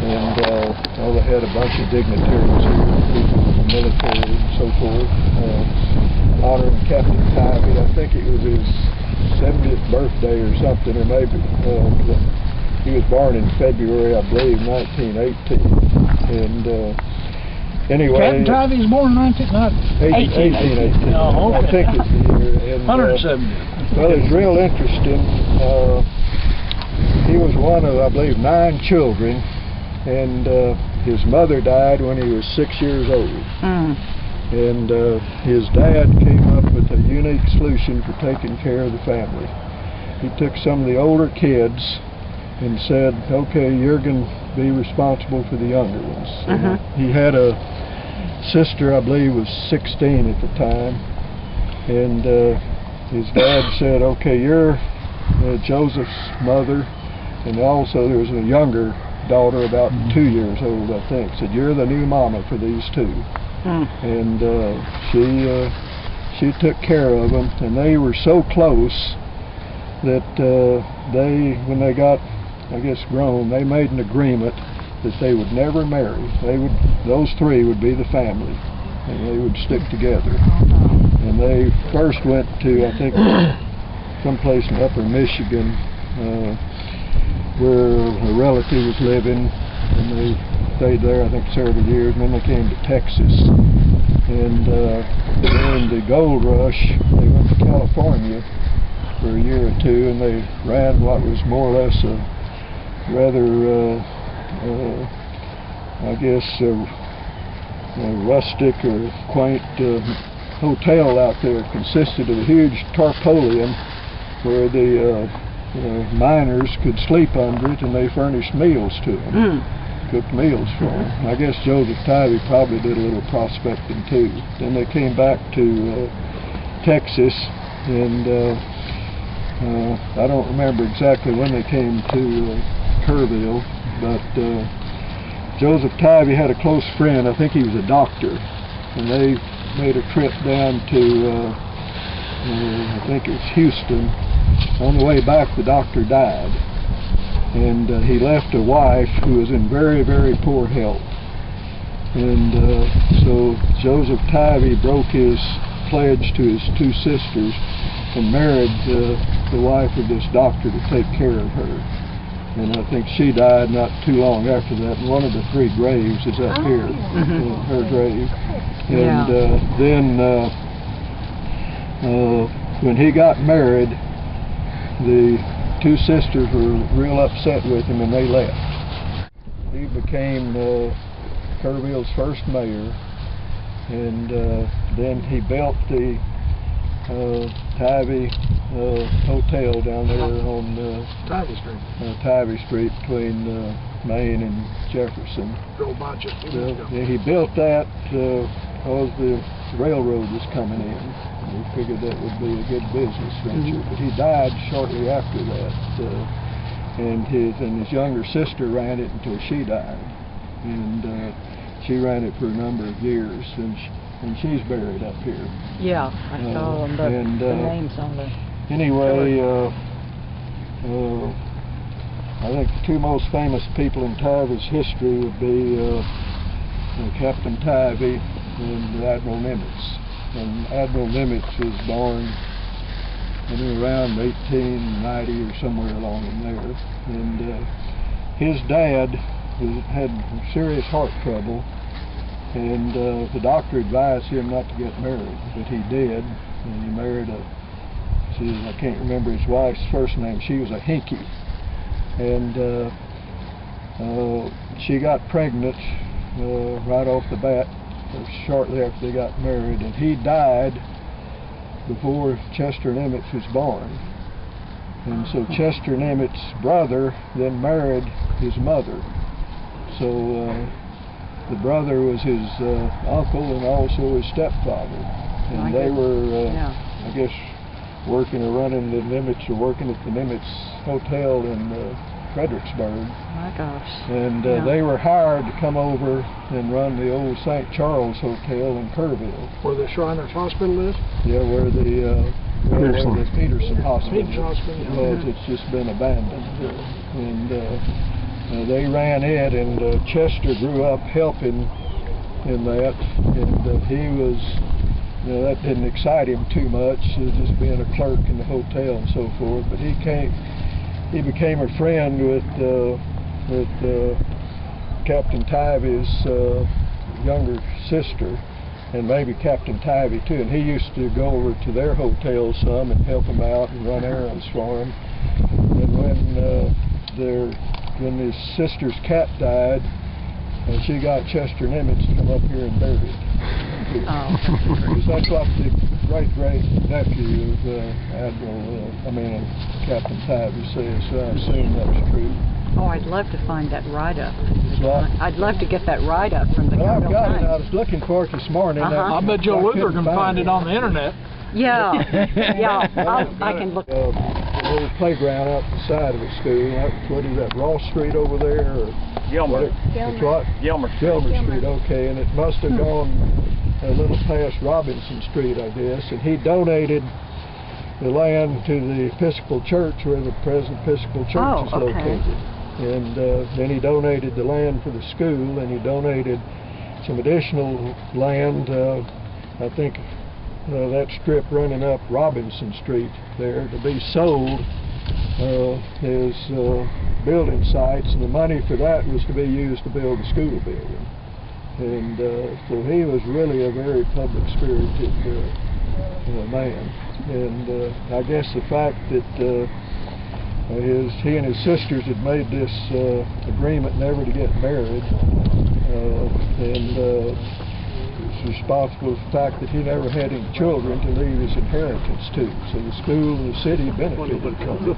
and well, they had a bunch of dignitaries here, people in the military and so forth, honoring Captain Tivy. I think it was his 70th birthday or something, or maybe he was born in February, I believe, 1918. And anyway, Captain Tivy was born in 1818. Oh, okay. I think it's the year. And, 170. well, it's real interesting. He was one of, I believe, 9 children, and his mother died when he was 6 years old. And his dad came up with a unique solution for taking care of the family. He took some of the older kids and said, okay, you're going to be responsible for the younger ones. He had a sister, I believe, was 16 at the time, and his dad said, okay, you're Joseph's mother, and also there was a younger daughter, about 2 years old, I think, said, you're the new mama for these two. And she took care of them, and they were so close that when they got, I guess, grown, they made an agreement that they would never marry. Those 3 would be the family, and they would stick together. And they first went to, I think, someplace in upper Michigan, where a relative was living, and they stayed there, I think, several years, and then they came to Texas. And during the gold rush, they went to California for a year or 2, and they ran what was more or less a rather, I guess, a rustic or quaint hotel out there. It consisted of a huge tarpaulin where the miners could sleep under it, and they furnished meals to them, cooked meals for them. I guess Joseph Tivy probably did a little prospecting too. Then they came back to Texas, and I don't remember exactly when they came to Kerrville, but Joseph Tivy had a close friend, I think he was a doctor, and they made a trip down to, I think it was Houston. On the way back, the doctor died, and he left a wife who was in very, very poor health. And so Joseph Tivy broke his pledge to his 2 sisters and married the wife of this doctor to take care of her. And I think she died not too long after that. And one of the 3 graves is up here, her grave. And then when he got married, the 2 sisters were real upset with him, and they left. He became Kerrville's first mayor, and then he built the Tivy Hotel down there on Tivy Street between Main and Jefferson. He built that because the railroad was coming in. We figured that would be a good business venture, but he died shortly after that, and his younger sister ran it until she died, and she ran it for a number of years, and she's buried up here. Yeah, I saw them, the names on the... Anyway, I think the 2 most famous people in Tivy's history would be Captain Tivy and Admiral Nimitz. And Admiral Nimitz was born around 1890 or somewhere along in there. And his dad had serious heart trouble, and the doctor advised him not to get married, but he did. And he married I can't remember his wife's first name. She was a Hinky. And she got pregnant right off the bat, shortly after they got married, and he died before Chester Nimitz was born. And so Chester Nimitz's brother then married his mother. So the brother was his uncle and also his stepfather. And they were, I guess, working or running the Nimitz, or working at the Nimitz Hotel in Fredericksburg. My gosh. And they were hired to come over and run the old St. Charles Hotel in Kerrville. Where the Shriners Hospital is? Yeah, where the Peterson Hospital. Peterson Hospital. Because it's just been abandoned. And they ran it, and Chester grew up helping in that, and he was, that didn't excite him too much, just being a clerk in the hotel and so forth. But he became a friend with Captain Tivy's younger sister, and maybe Captain Tivy too. And he used to go over to their hotel some and help them out and run errands for them. And when his sister's cat died, and she got Chester Nimitz to come up here and bury it. Because that's what the great-great-nephew of Captain Tivy says, so I assume that's true. Oh, I'd love to find that write-up. I'd love to get that write-up from the Well, I've got Times. it. I was looking for it this morning. I bet Joe Luther can find it on the internet. Yeah, yeah, I can look. A little playground out the side of the school. What is that, Ross Street over there? Or Gilmer. It's what? Gilmer Street, okay. And it must have gone a little past Robinson Street, I guess. And he donated the land to the Episcopal Church where the present Episcopal Church is located. And then he donated the land for the school, and he donated some additional land, I think that strip running up Robinson Street there, to be sold as building sites, and the money for that was to be used to build a school building. And so he was really a very public-spirited man. And I guess the fact that he and his sisters had made this agreement never to get married, and was responsible for the fact that he never had any children to leave his inheritance to. So the school and the city benefited from it.